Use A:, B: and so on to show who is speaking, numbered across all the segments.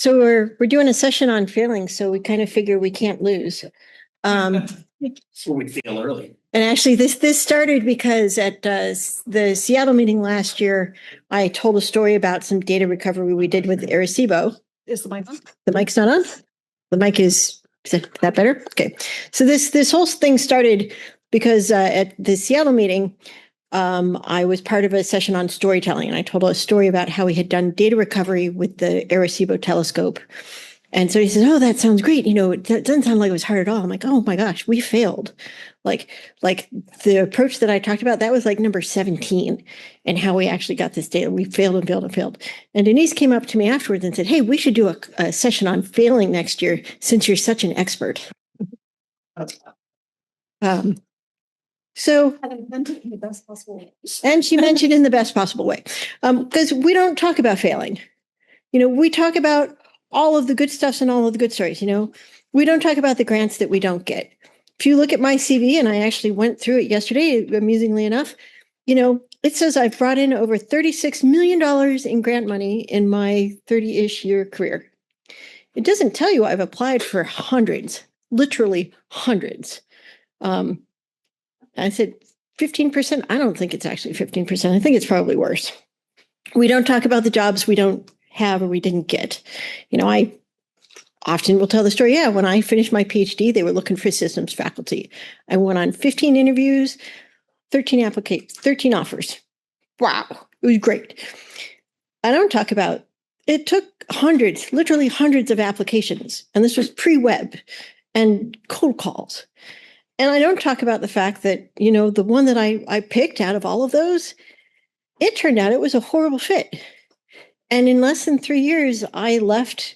A: So we're doing a session on failing, so we kind of figure we can't lose.
B: So we fail early.
A: And actually, this started because at the Seattle meeting last year, I told a story about some data recovery we did with Arecibo.
C: Is the mic on?
A: The mic's not on? The mic is that better? Okay. So this whole thing started because at the Seattle meeting, I was part of a session on storytelling, and I told a story about how we had done data recovery with the Arecibo telescope. And so he says, "Oh, that sounds great. You know, it doesn't sound like it was hard at all." I'm like, "Oh my gosh, we failed." Like the approach that I talked about, that was like number 17, and how we actually got this data. We failed and failed and failed. And Denise came up to me afterwards and said, "Hey, we should do a session on failing next year since you're such an expert." So,
C: And in the best possible way.
A: and she mentioned in the best possible way, because we don't talk about failing. You know, we talk about all of the good stuffs and all of the good stories. You know, we don't talk about the grants that we don't get. If you look at my CV, and I actually went through it yesterday, amusingly enough, you know, it says I've brought in over $36 million in grant money in my 30-ish year career. It doesn't tell you I've applied for hundreds, literally hundreds. I said 15%. I don't think it's actually 15%. I think it's probably worse. We don't talk about the jobs we don't have or we didn't get. You know, I often will tell the story. Yeah, when I finished my PhD, they were looking for systems faculty. I went on 15 interviews, 13 offers. Wow, it was great. I don't talk about, it took hundreds, literally hundreds of applications. And this was pre-web and cold calls. And I don't talk about the fact that, you know, the one that I picked out of all of those, it turned out it was a horrible fit. And in less than 3 years, I left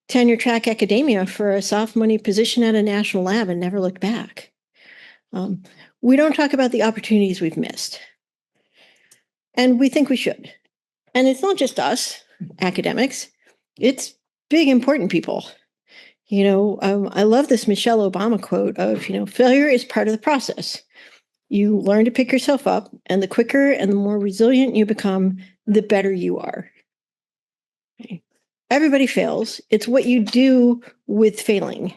A: tenure track academia for a soft money position at a national lab and never looked back. We don't talk about the opportunities we've missed. And we think we should. And it's not just us, academics, it's big, important people. You know, I love this Michelle Obama quote of, you know, failure is part of the process. You learn to pick yourself up, and the quicker and the more resilient you become, the better you are. Okay. Everybody fails. It's what you do with failing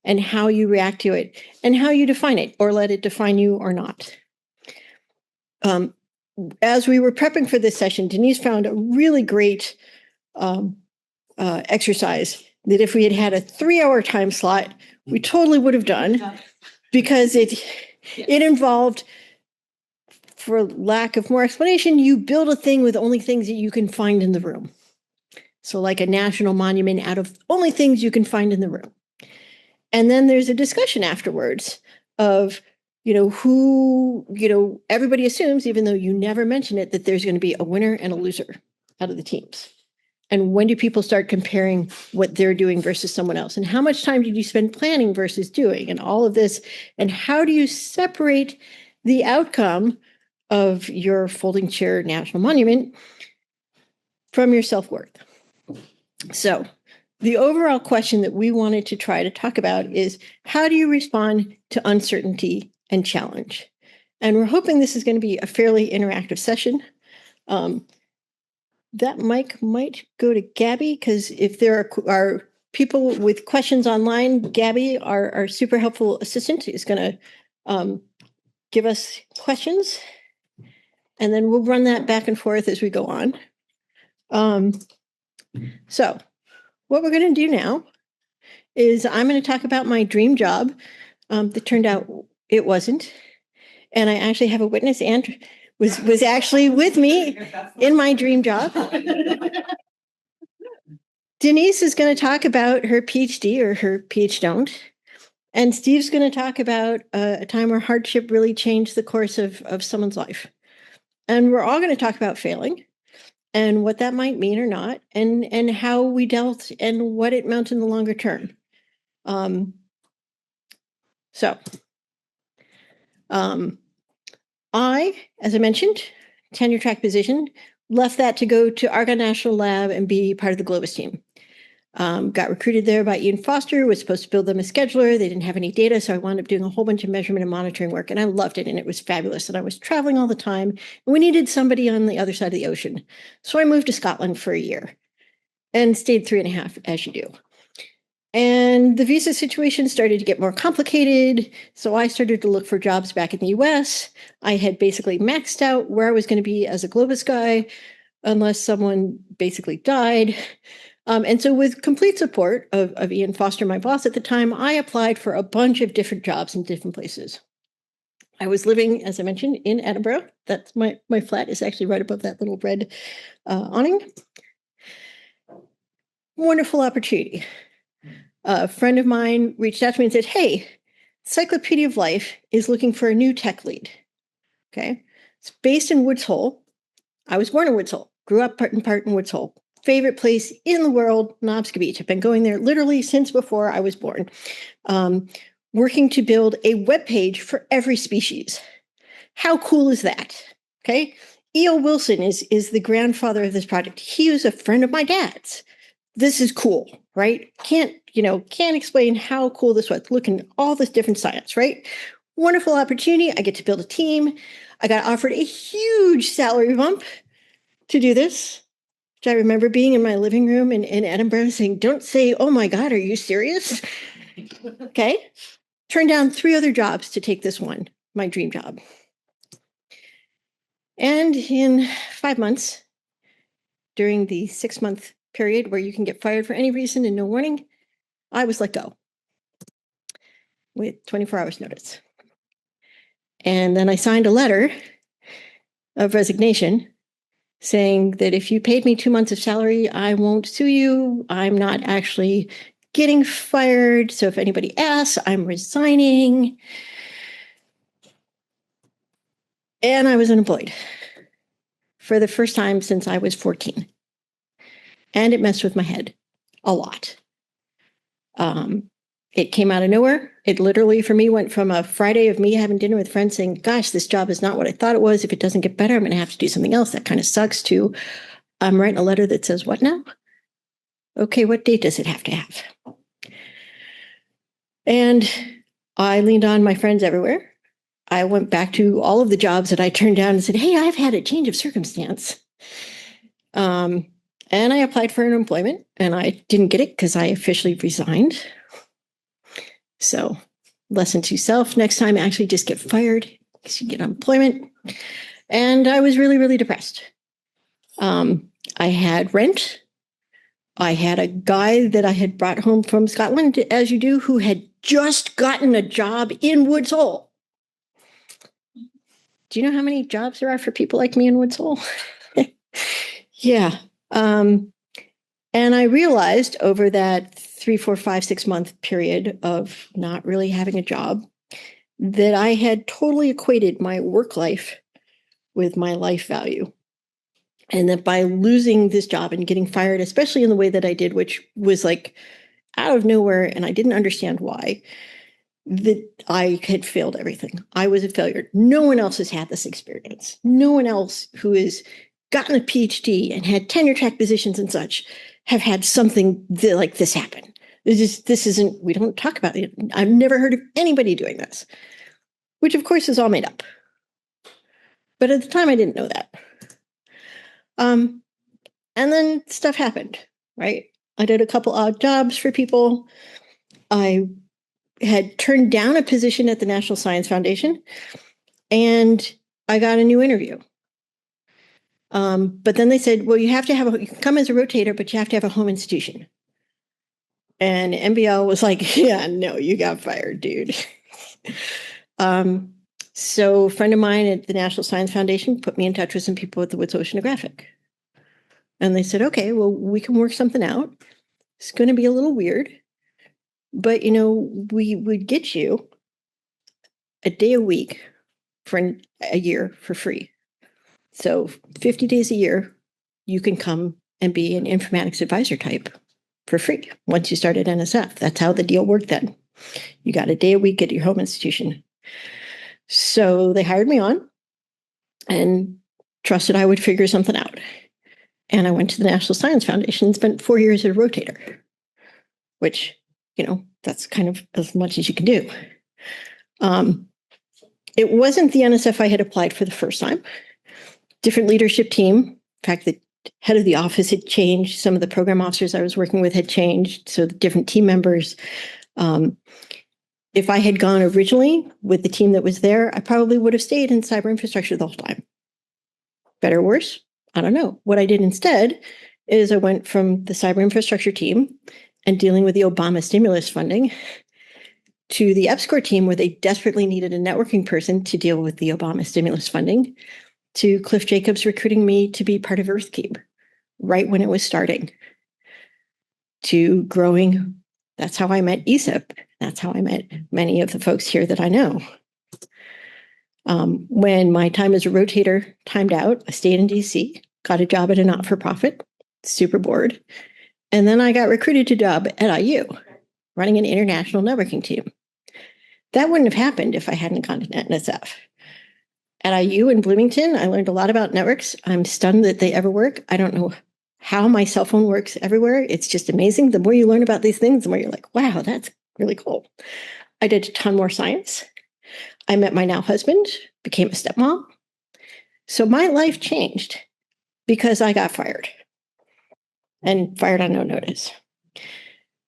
A: and how you react to it and how you define it or let it define you or not. As we were prepping for this session, Denise found a really great exercise that if we had had a 3-hour time slot, we totally would have done, because it involved, for lack of more explanation, you build a thing with only things that you can find in the room. So like a national monument out of only things you can find in the room. And then there's a discussion afterwards of, you know, who, you know, everybody assumes, even though you never mention it, that there's going to be a winner and a loser out of the teams. And when do people start comparing what they're doing versus someone else? And how much time did you spend planning versus doing, and all of this? And how do you separate the outcome of your folding chair national monument from your self-worth? So the overall question that we wanted to try to talk about is, how do you respond to uncertainty and challenge? And we're hoping this is going to be a fairly interactive session. That mic might go to Gabby, because if there are people with questions online, Gabby, our super helpful assistant, is going to give us questions. And then we'll run that back and forth as we go on. So what we're going to do now is I'm going to talk about my dream job that turned out it wasn't. And I actually have a witness, and was actually with me in my dream job. Denise is going to talk about her PhD or her PhD don't. And Steve's going to talk about a time where hardship really changed the course of someone's life. And we're all going to talk about failing and what that might mean or not, and how we dealt and what it meant in the longer term. I, as I mentioned, tenure track position, left that to go to Argonne National Lab and be part of the Globus team. Got recruited there by Ian Foster, was supposed to build them a scheduler. They didn't have any data, so I wound up doing a whole bunch of measurement and monitoring work, and I loved it, and it was fabulous. And I was traveling all the time, and we needed somebody on the other side of the ocean. So I moved to Scotland for a year. and stayed 3.5 as you do. And the visa situation started to get more complicated. So I started to look for jobs back in the US. I had basically maxed out where I was going to be as a Globus guy, unless someone basically died. And so with complete support of Ian Foster, my boss at the time, I applied for a bunch of different jobs in different places. I was living, as I mentioned, in Edinburgh. That's my flat is actually right above that little red awning. Wonderful opportunity. A friend of mine reached out to me and said, hey, Cyclopedia of Life is looking for a new tech lead. Okay. It's based in Woods Hole. I was born in Woods Hole, grew up part in Woods Hole. Favorite place in the world, Penobscot Beach. I've been going there literally since before I was born. Working to build a web page for every species. How cool is that? Okay. E.O. Wilson is the grandfather of this project. He was a friend of my dad's. This is cool, right? Can't explain how cool this was. Looking at all this different science, right? Wonderful opportunity. I get to build a team. I got offered a huge salary bump to do this. Which I remember being in my living room in Edinburgh saying, don't say, oh my God, are you serious? Okay. Turned down 3 other jobs to take this one, my dream job. And in 5 months, during the 6-month period where you can get fired for any reason and no warning, I was let go with 24 hours notice. And then I signed a letter of resignation saying that if you paid me 2 months of salary, I won't sue you. I'm not actually getting fired. So if anybody asks, I'm resigning. And I was unemployed for the first time since I was 14. And it messed with my head a lot. It came out of nowhere. It literally, for me, went from a Friday of me having dinner with friends saying, gosh, this job is not what I thought it was. If it doesn't get better, I'm going to have to do something else. That kind of sucks, to I'm writing a letter that says, what now? Okay, what date does it have to have? And I leaned on my friends everywhere. I went back to all of the jobs that I turned down and said, hey, I've had a change of circumstance. And I applied for unemployment and I didn't get it because I officially resigned. So lesson to self, next time actually just get fired because you get unemployment. And I was really, really depressed. I had rent. I had a guy that I had brought home from Scotland, as you do, who had just gotten a job in Woods Hole. Do you know how many jobs there are for people like me in Woods Hole? Yeah. And I realized over that 3, 4, 5, 6 month period of not really having a job that I had totally equated my work life with my life value. And that by losing this job and getting fired, especially in the way that I did, which was like out of nowhere, and I didn't understand why, that I had failed everything. I was a failure. No one else has had this experience. No one else who has gotten a PhD and had tenure track positions and such have had something like this happen. This isn't, we don't talk about it. I've never heard of anybody doing this, which of course is all made up. But at the time I didn't know that. And then stuff happened, right? I did a couple odd jobs for people. I had turned down a position at the National Science Foundation and I got a new interview. But then they said, well, you have to have you can come as a rotator, but you have to have a home institution. And MBL was like, yeah, no, you got fired, dude. So a friend of mine at the National Science Foundation put me in touch with some people at the Woods Oceanographic. And they said, okay, well, we can work something out. It's going to be a little weird, but, we would get you a day a week for a year for free. So 50 days a year, you can come and be an informatics advisor type for free once you start at NSF. That's how the deal worked then. You got a day a week at your home institution. So they hired me on and trusted I would figure something out. And I went to the National Science Foundation and spent 4 years as a rotator, which, that's kind of as much as you can do. It wasn't the NSF I had applied for the first time. Different leadership team. In fact, the head of the office had changed. Some of the program officers I was working with had changed. So the different team members. If I had gone originally with the team that was there, I probably would have stayed in cyber infrastructure the whole time. Better or worse? I don't know. What I did instead is I went from the cyber infrastructure team and dealing with the Obama stimulus funding to the EPSCoR team where they desperately needed a networking person to deal with the Obama stimulus funding, to Cliff Jacobs recruiting me to be part of EarthCube right when it was starting, to growing. That's how I met ESIP. That's how I met many of the folks here that I know. When my time as a rotator timed out, I stayed in DC, got a job at a not-for-profit, super bored. And then I got recruited to a job at IU, running an international networking team. That wouldn't have happened if I hadn't gone to NSF. At IU in Bloomington, I learned a lot about networks. I'm stunned that they ever work. I don't know how my cell phone works everywhere. It's just amazing. The more you learn about these things, the more you're like, wow, that's really cool. I did a ton more science. I met my now husband, became a stepmom. So my life changed because I got fired, and fired on no notice.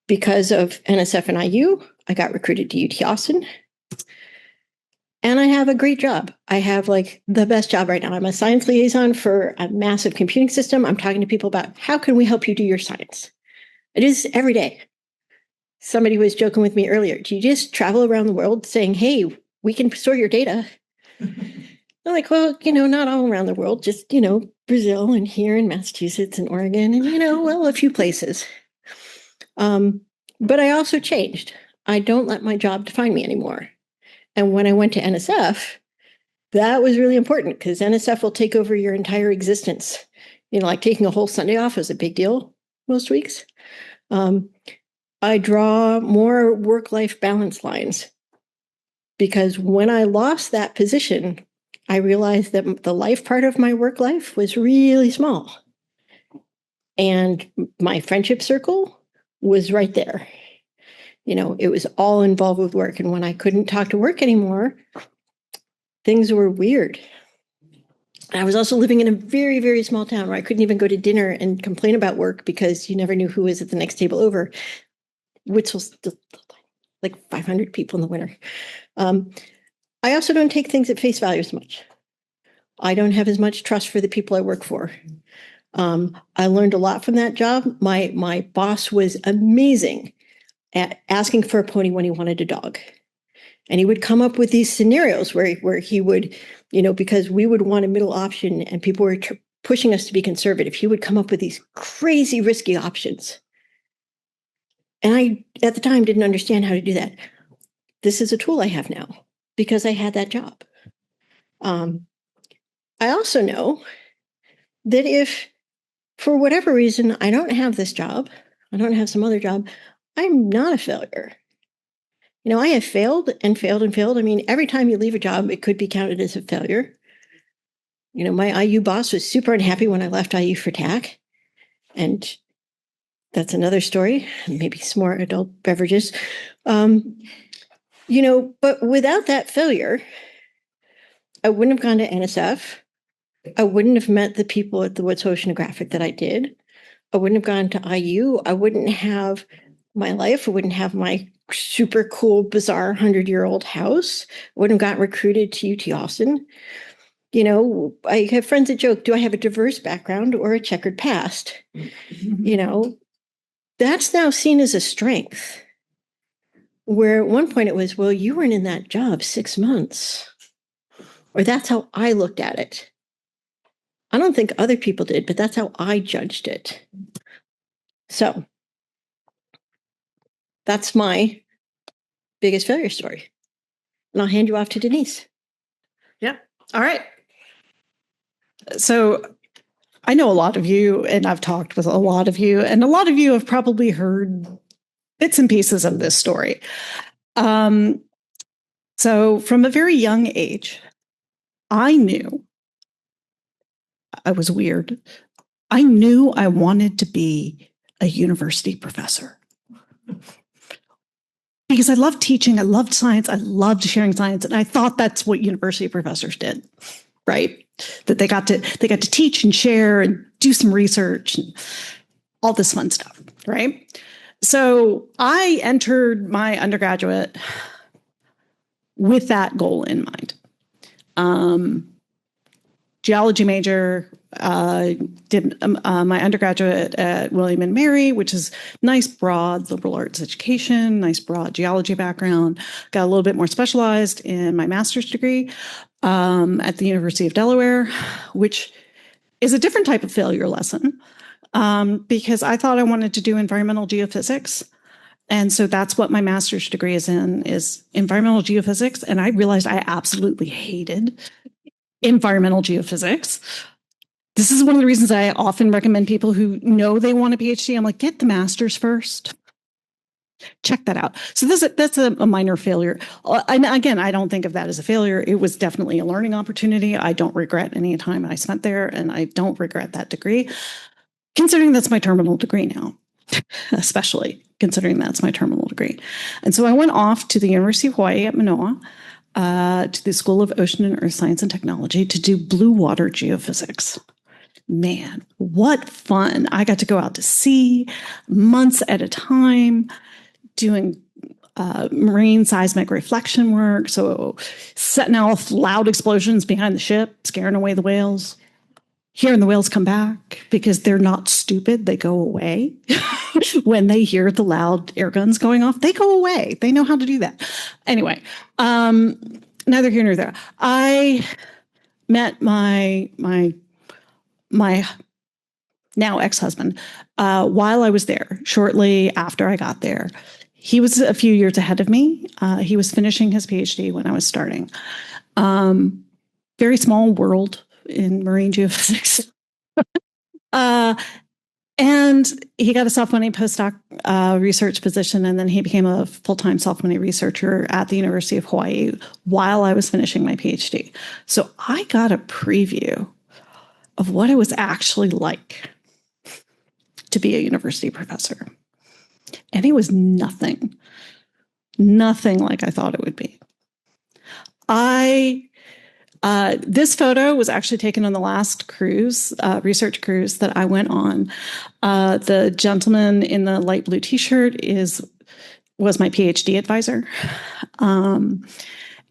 A: Because of NSF and IU, I got recruited to UT Austin. And I have a great job. I have like the best job right now. I'm a science liaison for a massive computing system. I'm talking to people about how can we help you do your science? It is every day. Somebody was joking with me earlier. Do you just travel around the world saying, hey, we can store your data? I'm like, well, not all around the world, just, Brazil and here in Massachusetts and Oregon and, well, a few places. But I also changed. I don't let my job define me anymore. And when I went to NSF, that was really important because NSF will take over your entire existence. Like taking a whole Sunday off is a big deal most weeks. I draw more work-life balance lines because when I lost that position, I realized that the life part of my work life was really small. And my friendship circle was right there. It was all involved with work. And when I couldn't talk to work anymore, things were weird. I was also living in a very, very small town where I couldn't even go to dinner and complain about work because you never knew who was at the next table over, which was like 500 people in the winter. I also don't take things at face value as much. I don't have as much trust for the people I work for. I learned a lot from that job. My boss was amazing at asking for a pony when he wanted a dog. And he would come up with these scenarios where he would, because we would want a middle option and people were pushing us to be conservative, he would come up with these crazy risky options. And I, at the time, didn't understand how to do that. This is a tool I have now because I had that job. I also know that if, for whatever reason, I don't have this job, I don't have some other job, I'm not a failure. I have failed and failed and failed. I mean, every time you leave a job, it could be counted as a failure. My IU boss was super unhappy when I left IU for TAC. And that's another story, maybe some more adult beverages. But without that failure, I wouldn't have gone to NSF. I wouldn't have met the people at the Woods Oceanographic that I did. I wouldn't have gone to IU. I wouldn't have my life. I wouldn't have my super cool, bizarre 100-year-old house. I wouldn't have gotten recruited to UT Austin. I have friends that joke, do I have a diverse background or a checkered past? That's now seen as a strength. Where at one point it was, well, you weren't in that job 6 months. Or that's how I looked at it. I don't think other people did, but that's how I judged it. So that's my biggest failure story. And I'll hand you off to Denise.
C: Yeah. All right. So I know a lot of you, and I've talked with a lot of you, and a lot of you have probably heard bits and pieces of this story. So from a very young age, I knew I was weird. I knew I wanted to be a university professor. Because I loved teaching, I loved science, I loved sharing science, and I thought that's what university professors did, right? That they got to teach and share and do some research and all this fun stuff, right? So I entered my undergraduate with that goal in mind. Geology major, did my undergraduate at William and Mary, which is nice, broad liberal arts education, nice, broad geology background. Got a little bit more specialized in my master's degree at the University of Delaware, which is a different type of failure lesson because I thought I wanted to do environmental geophysics. And so that's what my master's degree is in, is environmental geophysics. And I realized I absolutely hated environmental geophysics. This is one of the reasons I often recommend people who know they want a PhD. I'm like, get the master's first. Check that out. So that's a minor failure. And again, I don't think of that as a failure. It was definitely a learning opportunity. I don't regret any time I spent there, and I don't regret that degree, considering that's my terminal degree now, especially considering that's my terminal degree. And so I went off to the University of Hawaii at Manoa, to the School of Ocean and Earth Science and Technology to do blue water geophysics. Man, what fun. I got to go out to sea months at a time doing marine seismic reflection work. So setting off loud explosions behind the ship, scaring away the whales. Hearing the whales come back because they're not stupid. They go away. When they hear the loud air guns going off, they go away. They know how to do that. Anyway, neither here nor there. I met my now ex-husband while I was there, shortly after I got there. He was a few years ahead of me. He was finishing his PhD when I was starting. Very small world in marine geophysics. And he got a self-funding postdoc research position, and then he became a full-time self-funding researcher at the University of Hawaii while I was finishing my PhD. So I got a preview of what it was actually like to be a university professor. And it was nothing like I thought it would be. This photo was actually taken on the last cruise, research cruise that I went on. The gentleman in the light blue t-shirt was my PhD advisor.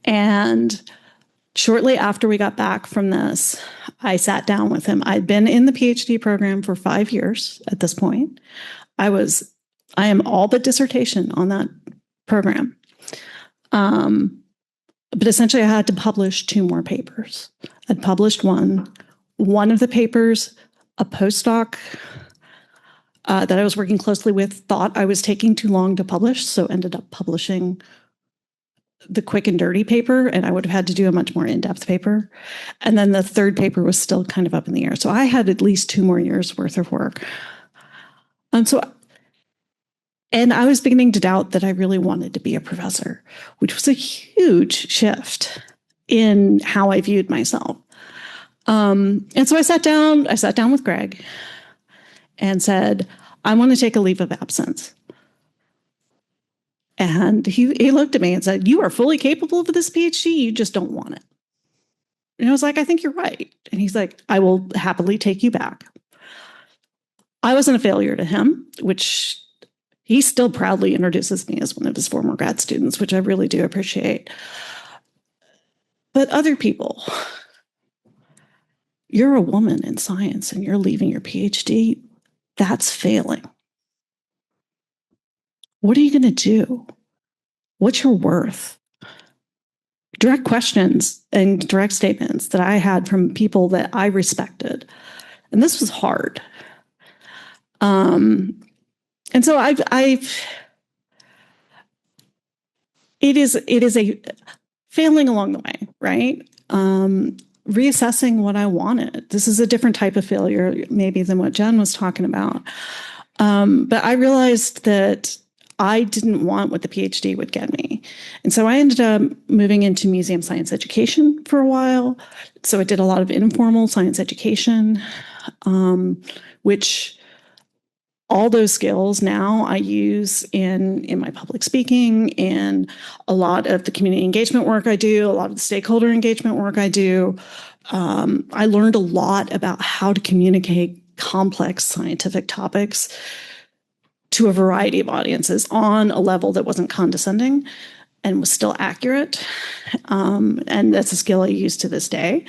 C: And shortly after we got back from this, I sat down with him. I'd been in the PhD program for 5 years at this point. I am all but dissertation on that program. But essentially, I had to publish 2 more papers. I'd published one. One of the papers, a postdoc that I was working closely with thought I was taking too long to publish, so ended up publishing the quick and dirty paper, and I would have had to do a much more in-depth paper. And then the third paper was still kind of up in the air. So I had at least 2 more years worth of work. And I was beginning to doubt that I really wanted to be a professor, which was a huge shift in how I viewed myself. And so I sat down with Greg and said, I want to take a leave of absence. And he looked at me and said, you are fully capable of this PhD, you just don't want it. And I was like, I think you're right. And he's like, I will happily take you back. I wasn't a failure to him, which he still proudly introduces me as one of his former grad students, which I really do appreciate. But other people, you're a woman in science and you're leaving your PhD, that's failing. What are you going to do? What's your worth? Direct questions and direct statements that I had from people that I respected. And this was hard. And so it is a failing along the way, right? Reassessing what I wanted. This is a different type of failure maybe than what Jen was talking about. But I realized that I didn't want what the PhD would get me. And so I ended up moving into museum science education for a while. So I did a lot of informal science education, which all those skills now I use in my public speaking, in a lot of the community engagement work I do, a lot of the stakeholder engagement work I do. I learned a lot about how to communicate complex scientific topics to a variety of audiences on a level that wasn't condescending and was still accurate. And that's a skill I use to this day.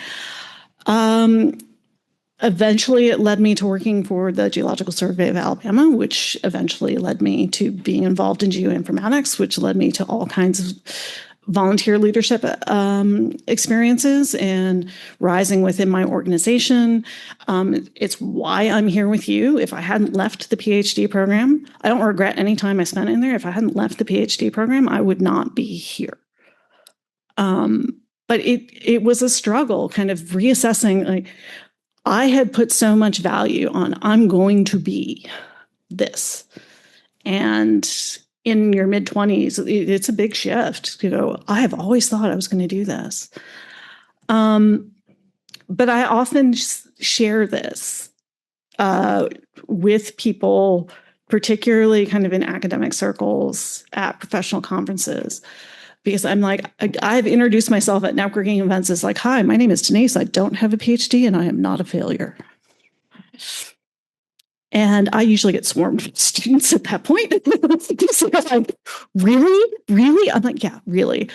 C: Eventually, it led me to working for the Geological Survey of Alabama, which eventually led me to being involved in geoinformatics, which led me to all kinds of volunteer leadership experiences and rising within my organization. It's why I'm here with you. If I hadn't left the PhD program, I don't regret any time I spent in there. If I hadn't left the PhD program, I would not be here. But it was a struggle, kind of reassessing, like, I had put so much value on, I'm going to be this. And in your mid-20s, it's a big shift to go, I have always thought I was going to do this. But I often share this with people, particularly kind of in academic circles, at professional conferences, because I'm like, I've introduced myself at networking events as like, hi, my name is Denise. I don't have a PhD and I am not a failure. And I usually get swarmed with students at that point. So like, really? Really? I'm like, yeah, really.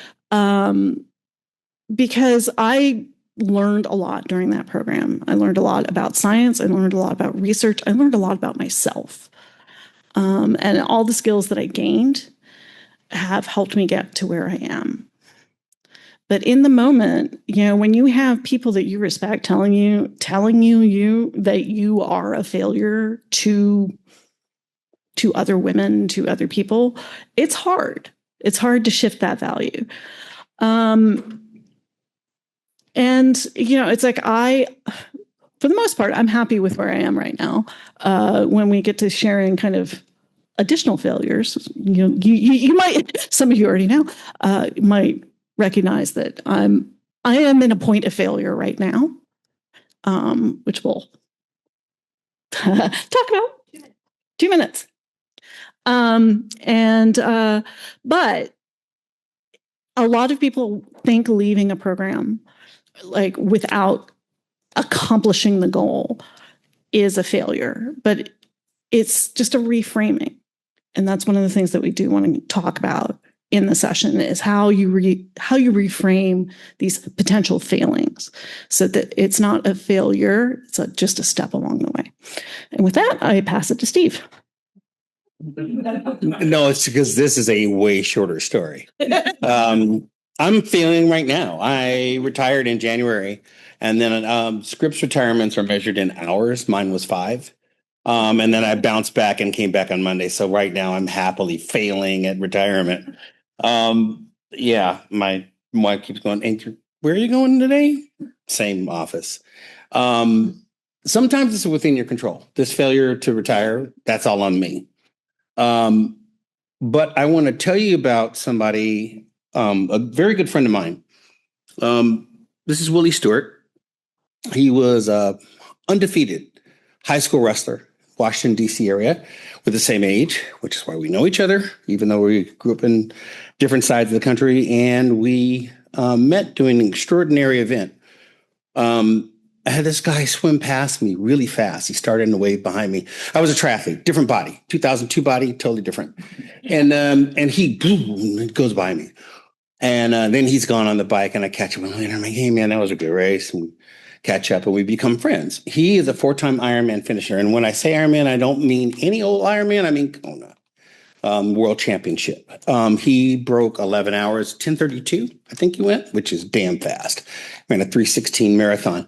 C: Because I learned a lot during that program. I learned a lot about science. I learned a lot about research. I learned a lot about myself. And all the skills that I gained have helped me get to where I am. But in the moment, when you have people that you respect telling you that you are a failure to other women, to other people, it's hard. It's hard to shift that value. And it's like for the most part, I'm happy with where I am right now. When we get to sharing kind of additional failures, you might, some of you already know, might recognize that I am in a point of failure right now, which we'll talk about 2 minutes. But a lot of people think leaving a program like without accomplishing the goal is a failure, but it's just a reframing. And that's one of the things that we do want to talk about in the session is how you reframe these potential failings so that it's not a failure, it's just a step along the way. And with that, I pass it to Steve.
B: No, it's because this is a way shorter story. I'm failing right now. I retired in January, and then Scripps retirements are measured in hours. Mine was 5. And then I bounced back and came back on Monday. So right now I'm happily failing at retirement. Yeah, my wife keeps going, where are you going today? Same office. Sometimes it's within your control. This failure to retire, that's all on me. But I want to tell you about somebody, a very good friend of mine. This is Willie Stewart. He was undefeated high school wrestler, Washington, D.C. area, with the same age, which is why we know each other, even though we grew up in different sides of the country. And we met doing an extraordinary event. I had this guy swim past me really fast. He started in the wave behind me. I was a triathlete, different body, 2002 body, totally different. And he goes by me. And then he's gone on the bike, and I catch him. I'm like, hey, man, that was a good race. And catch up, and we become friends. He is a 4-time Ironman finisher. And when I say Ironman, I don't mean any old Ironman. I mean Kona World Championship. He broke 11 hours, 10:32, I think he went, which is damn fast. Ran a 3:16 marathon.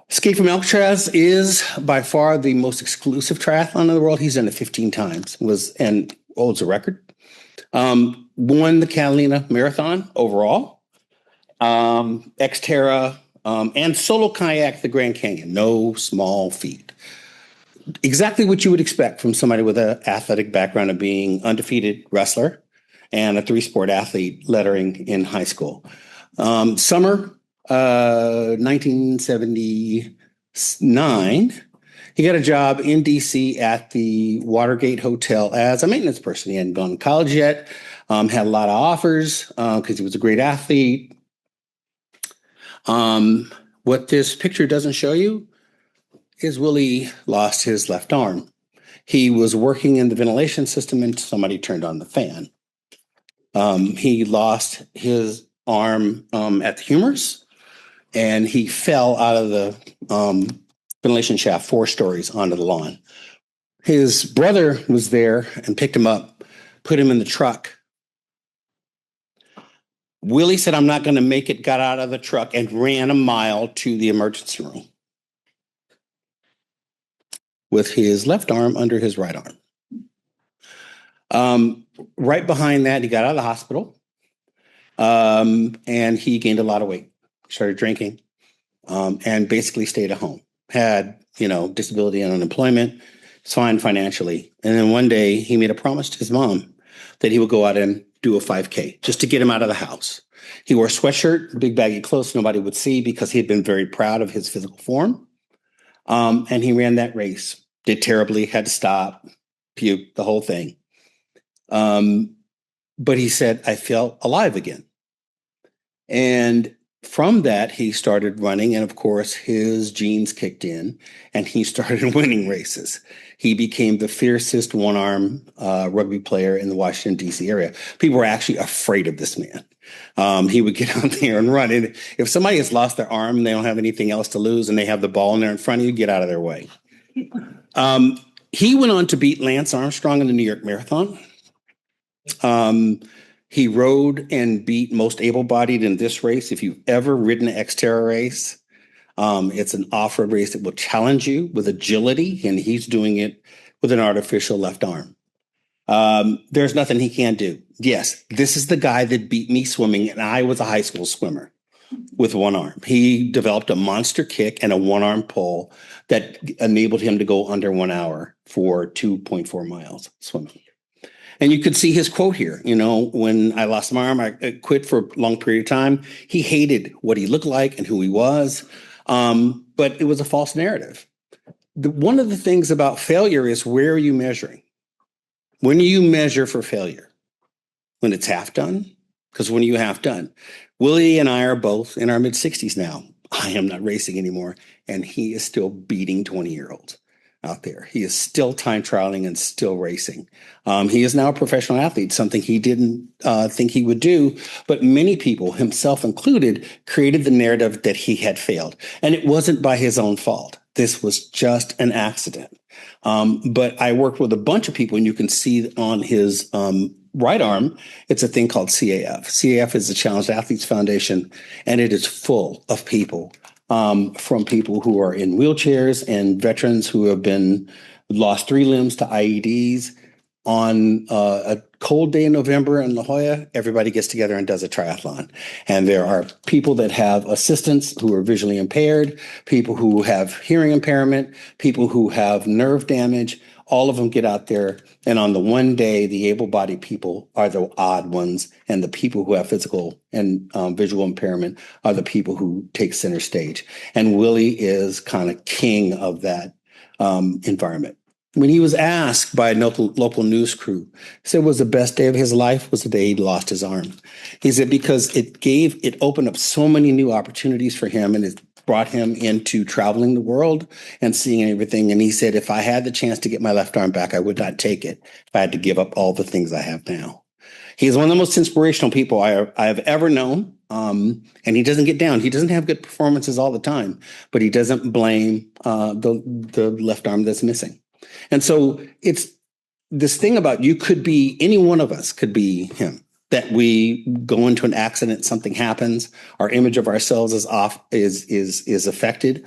B: Skate from Alcatraz is by far the most exclusive triathlon in the world. He's done it 15 times, and holds a record. Won the Catalina Marathon overall. Xterra, and solo kayak the Grand Canyon. No small feat. Exactly what you would expect from somebody with an athletic background of being undefeated wrestler and a 3-sport athlete lettering in high school. Summer 1979, he got a job in D.C. at the Watergate Hotel as a maintenance person. He hadn't gone to college yet, had a lot of offers because he was a great athlete. What this picture doesn't show you is Willie lost his left arm. He was working in the ventilation system and somebody turned on the fan. He lost his arm at the humerus, and he fell out of the ventilation shaft 4 stories onto the lawn. His brother was there and picked him up, put him in the truck. Willie said, "I'm not going to make it," got out of the truck and ran a mile to the emergency room with his left arm under his right arm. Right behind that, he got out of the hospital, and he gained a lot of weight, started drinking, and basically stayed at home. Had, disability and unemployment, fine financially. And then one day he made a promise to his mom that he would go out and do a 5K just to get him out of the house. He wore a sweatshirt, big baggy clothes nobody would see because he had been very proud of his physical form. And he ran that race, did terribly, had to stop, puke, the whole thing. But he said, "I felt alive again." And from that, he started running. And of course, his genes kicked in and he started winning races. He became the fiercest one-arm rugby player in the Washington, D.C. area. People were actually afraid of this man. He would get out there and run. And if somebody has lost their arm and they don't have anything else to lose and they have the ball in there in front of you, get out of their way. He went on to beat Lance Armstrong in the New York Marathon. He rode and beat most able-bodied in this race. If you've ever ridden an Xterra race, it's an off-road race that will challenge you with agility, and he's doing it with an artificial left arm. There's nothing he can't do. Yes, this is the guy that beat me swimming, and I was a high school swimmer with one arm. He developed a monster kick and a one-arm pull that enabled him to go under 1 hour for 2.4 miles swimming. And you could see his quote here, "When I lost my arm, I quit for a long period of time." He hated what he looked like and who he was, but it was a false narrative. One of the things about failure is, where are you measuring? When do you measure for failure? When it's half done? Because when you half done, Willie and I are both in our mid-60s now. I am not racing anymore, and he is still beating 20-year-olds out there. He is still time trialing and still racing. He is now a professional athlete, something he didn't think he would do. But many people, himself included, created the narrative that he had failed. And it wasn't by his own fault. This was just an accident. But I worked with a bunch of people, and you can see on his right arm, it's a thing called CAF. CAF is the Challenged Athletes Foundation, and it is full of people, from people who are in wheelchairs and veterans who have been lost 3 limbs to IEDs. On a cold day in November in La Jolla, everybody gets together and does a triathlon. And there are people that have assistants who are visually impaired, people who have hearing impairment, people who have nerve damage. All of them get out there. And on the one day, the able-bodied people are the odd ones. And the people who have physical and visual impairment are the people who take center stage. And Willie is kind of king of that environment. When he was asked by a local news crew, he said it was the best day of his life was the day he lost his arm. He said because it opened up so many new opportunities for him, and it brought him into traveling the world and seeing everything. And he said, if I had the chance to get my left arm back, I would not take it if I had to give up all the things I have now. He is one of the most inspirational people I have ever known. And he doesn't get down. He doesn't have good performances all the time, but he doesn't blame the left arm that's missing. And so it's this thing about any one of us could be him, that we go into an accident, something happens, our image of ourselves is off, is affected.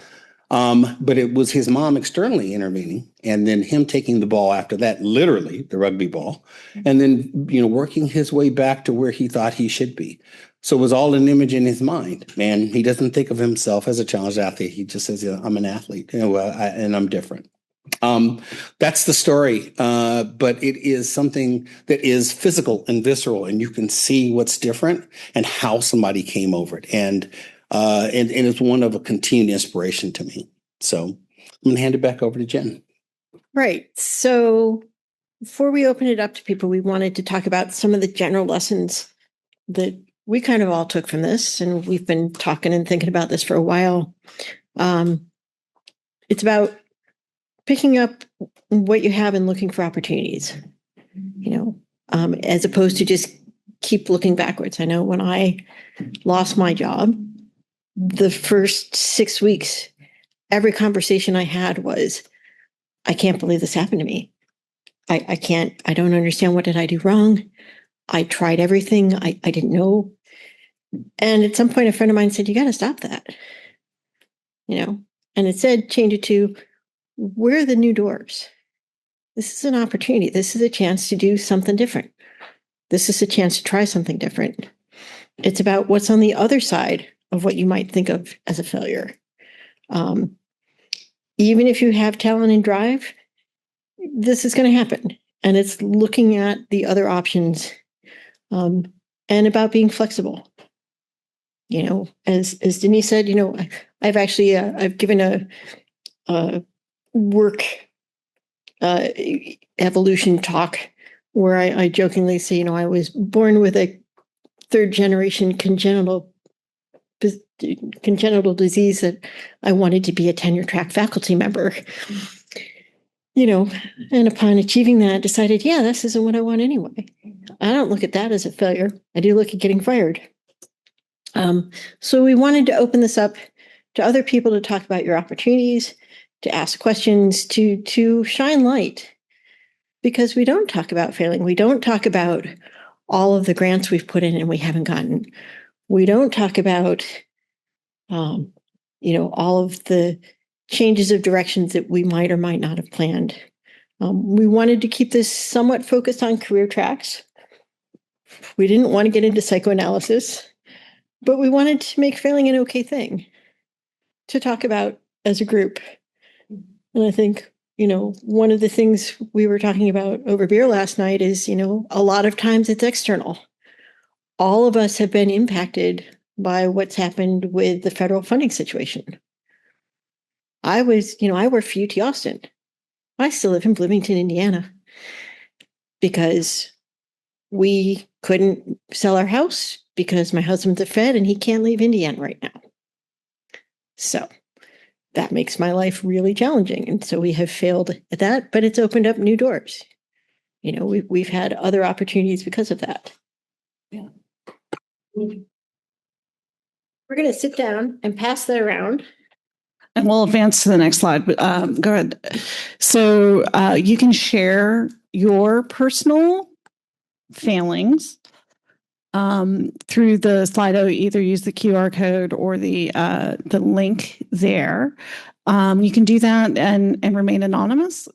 B: But it was his mom externally intervening, and then him taking the ball after that, literally the rugby ball, and then, working his way back to where he thought he should be. So it was all an image in his mind, and he doesn't think of himself as a challenged athlete. He just says, I'm an athlete, and I'm different. That's the story. But it is something that is physical and visceral, and you can see what's different and how somebody came over it. And it's one of a continued inspiration to me. So I'm going to hand it back over to Jen.
A: Right. So before we open it up to people, we wanted to talk about some of the general lessons that we kind of all took from this. And we've been talking and thinking about this for a while. It's about picking up what you have and looking for opportunities, as opposed to just keep looking backwards. I know when I lost my job, the first 6 weeks, every conversation I had was, I can't believe this happened to me. I don't understand. What did I do wrong? I tried everything. I didn't know. And at some point, a friend of mine said, you got to stop that, and it said, change it to, where are the new doors? This is an opportunity. This is a chance to do something different. This is a chance to try something different. It's about what's on the other side of what you might think of as a failure. Even if you have talent and drive, this is going to happen. And it's looking at the other options, and about being flexible. As Denise said, I've actually, I've given a work evolution talk where I jokingly say, I was born with a third generation congenital disease that I wanted to be a tenure track faculty member. And upon achieving that, I decided, this isn't what I want anyway. I don't look at that as a failure. I do look at getting fired. So we wanted to open this up to other people to talk about your opportunities, to ask questions, to shine light, because we don't talk about failing. We don't talk about all of the grants we've put in and we haven't gotten. We don't talk about, all of the changes of directions that we might or might not have planned. We wanted to keep this somewhat focused on career tracks. We didn't want to get into psychoanalysis, but we wanted to make failing an okay thing to talk about as a group. And I think, one of the things we were talking about over beer last night is, a lot of times it's external. All of us have been impacted by what's happened with the federal funding situation. I work for UT Austin. I still live in Bloomington, Indiana, because we couldn't sell our house because my husband's a Fed and he can't leave Indiana right now. So that makes my life really challenging. And so we have failed at that, but it's opened up new doors. We've had other opportunities because of that. Yeah. We're going to sit down and pass that around.
C: And we'll advance to the next slide. But go ahead. So you can share your personal failings through the Slido. Either use the QR code or the link there. You can do that and remain anonymous.